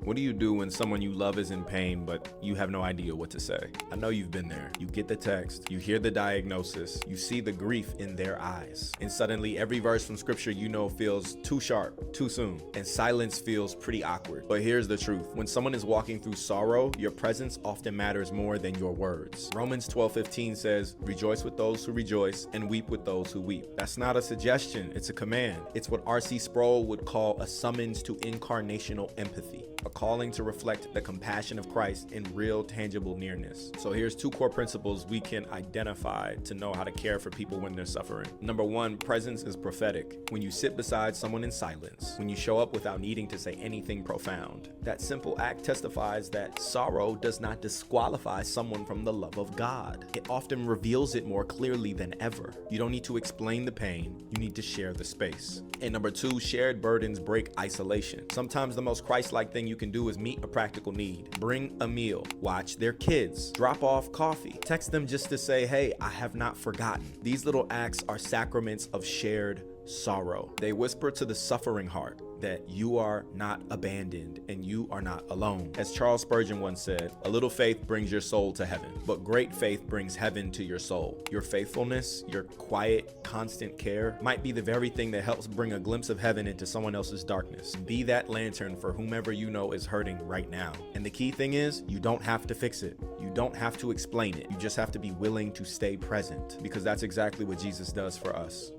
What do you do when someone you love is in pain, but you have no idea what to say? I know you've been there. You get the text, you hear the diagnosis, you see the grief in their eyes, and suddenly every verse from scripture you know feels too sharp, too soon, and silence feels pretty awkward. But here's the truth. When someone is walking through sorrow, your presence often matters more than your words. Romans 12:15 says, "Rejoice with those who rejoice and weep with those who weep." That's not a suggestion, it's a command. It's what R.C. Sproul would call a summons to incarnational empathy, a calling to reflect the compassion of Christ in real, tangible nearness. So here's two core principles we can identify to know how to care for people when they're suffering. Number one, presence is prophetic. When you sit beside someone in silence, when you show up without needing to say anything profound, that simple act testifies that sorrow does not disqualify someone from the love of God. It often reveals it more clearly than ever. You don't need to explain the pain, you need to share the space. And number two, shared burdens break isolation. Sometimes the most Christ-like thing you can do is meet a practical need. Bring a meal, watch their kids, drop off coffee, text them just to say, "Hey, I have not forgotten." These little acts are sacraments of shared sorrow. They whisper to the suffering heart that you are not abandoned and you are not alone. As Charles Spurgeon once said, "A little faith brings your soul to heaven, but great faith brings heaven to your soul." Your faithfulness, your quiet, constant care might be the very thing that helps bring a glimpse of heaven into someone else's darkness. Be that lantern for whomever you know is hurting right now. And the key thing is, you don't have to fix it. You don't have to explain it. You just have to be willing to stay present, because that's exactly what Jesus does for us.